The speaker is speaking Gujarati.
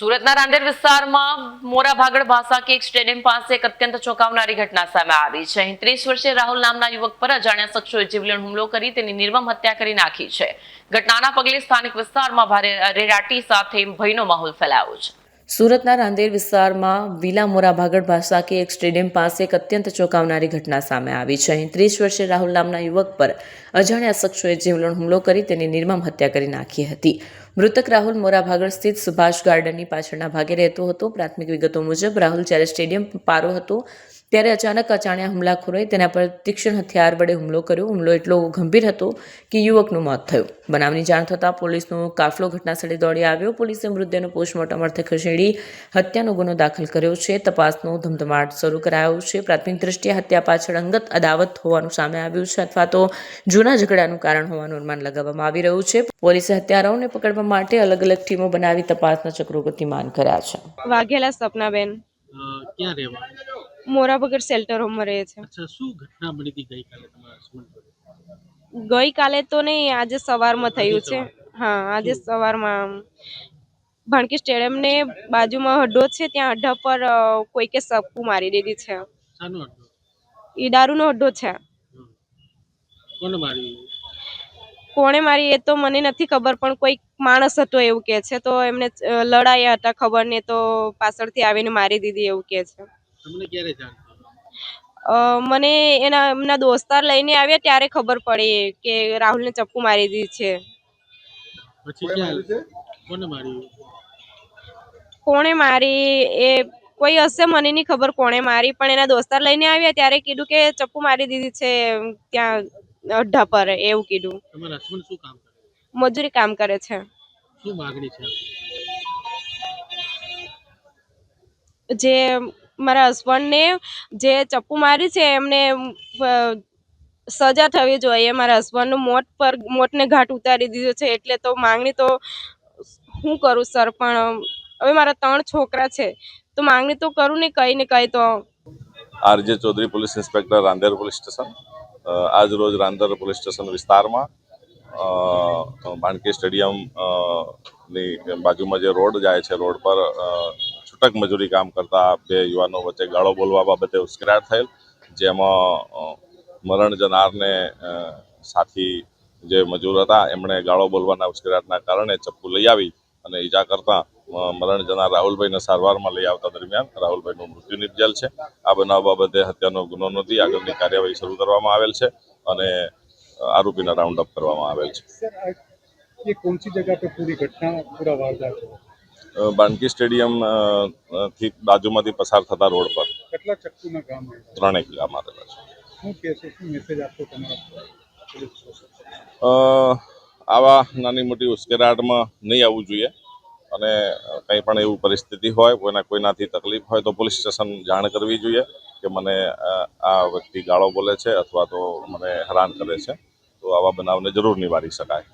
સુરતના રાંદેર વિસ્તારમાં મોરા ભાગડ ભાષા કે એક સ્ટેડિયમ પાસે એક અત્યંત ચોંકાવનારી ઘટના સામે આવી છે. 30 વર્ષીય રાહુલ નામના યુવક પર અજાણ્યા શખ્સોએ જીવલેણ હુમલો કરી તેની નિર્મમ હત્યા કરી નાખી છે. ઘટનાના પગલે સ્થાનિક વિસ્તારમાં ભારે અરેરાટી સાથે ભયનો માહોલ ફેલાયો છે. સુરતના રાંદેર વિસ્તારમાં વિલા મોરા ભાગડ ભાષા કે એક સ્ટેડિયમ પાસે એક અત્યંત ચોંકાવનારી ઘટના સામે આવી છે. 30 વર્ષીય રાહુલ નામના યુવક પર અજાણ્યા શખ્સોએ જીવલેણ હુમલો કરી તેની નિર્મમ હત્યા કરી નાખી હતી. મૃતક રાહુલ મોરા ભાગડ સ્થિત સુભાષ ગાર્ડનની પાછળના ભાગે રહેતો હતો. પ્રાથમિક વિગતો મુજબ રાહુલ જ્યારે સ્ટેડિયમ પારો હતો ત્યારે અચાનક અજાણ્યા હુમલાખોરોએ તેના પર તીક્ષ્ણ હથિયાર વડે હુમલો કર્યો. હુમલો એટલો ગંભીર હતો કે યુવકનું મોત થયું. બનાવની જાણ થતાં પોલીસનો કાફલો ઘટનાસ્થળે દોડી આવ્યો. પોલીસે મૃતદેહનો પોસ્ટમોર્ટમ અર્થે ખસેડી હત્યાનો ગુનો દાખલ કર્યો છે. તપાસનો ધમધમાટ શરૂ કરાયો છે. પ્રાથમિક દ્રષ્ટિએ હત્યા પાછળ અંગત અદાવત હોવાનું સામે આવ્યું છે અથવા તો જૂના ઝઘડાનું કારણ હોવાનું અનુમાન લગાવવામાં આવી રહ્યું છે. પોલીસે હત્યારાઓને પકડવા માટે અલગ અલગ ટીમો બનાવી તપાસના ચક્રો ગતિમાન કર્યા છે. વાઘેલા સપનાબેન ક્યાં રહેવા? મોરાભાગર શેલ્ટર હોમમાં રહે છે. અચ્છા, શું ઘટના બની હતી ગઈકાલે તમારા હસબન્ડ જોડે? ગઈકાલે તો નહીં, આજે સવારમાં થયું છે. હા, આજે સવારમાં ભાણકી સ્ટેડિયમ ને બાજુમાં અડ્ડો છે, ત્યાં અડ્ડા પર કોઈકે સપકું મારી દીધી છે. શાનો અડ્ડો? એ દારૂનો અડ્ડો છે. કોને મારી? કોણે મારી એ તો મને નથી ખબર, પણ કોઈ માણસ હતો એવું કે છે. તો એમને લડાયા હતા, ખબર ને, તો પાછળથી આવીને મારી દીધી એવું કે છે. તમને ક્યારે જાણ થઈ? મને એમના દોસ્તાર લઈને આવ્યા ત્યારે ખબર પડી કે રાહુલને ચપ્પુ મારી દીધી છે. પછી ક્યાં કોને મારી? કોણે મારી એ કોઈ હશે, મને નહીં ખબર કોણે મારી, પણ એના દોસ્તાર લઈને આવ્યા ત્યારે કીધું કે ચપ્પુ મારી દીધી છે ત્યાં અડ્ડા પર, એવું કીધું. તમારા હસબન્ડ શું કામ કરે? મજૂરી કામ કરે છે. શું માગણી છે? જે મારા હસબન્ડને જે ચપ્પુ મારી છે એમને સજા થવી જોઈએ. મારા હસબન્ડનું મોતને ઘાટ ઉતારી દીધો છે. એટલે તો માંગણી તો હું કરું સર, પણ હવે મારા 3 છોકરા છે તો માંગણી તો કરું ને કઈ તો. RJ Chaudhari police inspector Rander police station. આજ રોજ રાંદેર પોલીસ સ્ટેશન વિસ્તારમાં ભાણકી સ્ટેડિયમ ની બાજુમાં જે રોડ જાય છે, રોડ પર છૂટક મજૂરી કામ કરતા 2 યુવાનો વચ્ચે ગાળો બોલવા બાબતે ઉશ્કેરાટ થયેલ, જેમાં મરણ જનારને સાથી જે મજૂર હતા એમણે ગાળો બોલવાના ઉશ્કેરાટના કારણે ચપ્પુ લઈ આવી અને ઈજા કરતા મરણ જનાર રાહુલભાઈને સારવારમાં લઈ આવતા દરમિયાન રાહુલભાઈનું મૃત્યુ નિપજેલ છે. આ બનાવ બાબતે હત્યાનો ગુનો નોંધી આગળની કાર્યવાહી શરૂ કરવામાં આવેલ છે અને આરોપીને રાઉન્ડ અપ કરવામાં આવેલ છે. ये कौन सी जगह पे पूरी घटना पूरा वारदात हुआ? ભાણકી સ્ટેડિયમ થી બાજુમાંથી પસાર થતા રોડ પર કેટલા ચક્કુના કામ છે? 3 કિલ્લા મારેલા છે. શું કહેશો, શું મેસેજ આપશો તમારા પોલીસ સ્ટેશન? આવા નાની મોટી ઉશ્કેરાટમાં નહીં આવવું જોઈએ અને કંઈ પણ એવું પરિસ્થિતિ હોય, કોઈનાથી તકલીફ હોય તો પોલીસ સ્ટેશન જાણ કરવી જોઈએ કે મને આ વ્યક્તિ ગાળો બોલે છે અથવા તો મને હેરાન કરે છે. તો આવા બનાવને જરૂર નિવારી શકાય.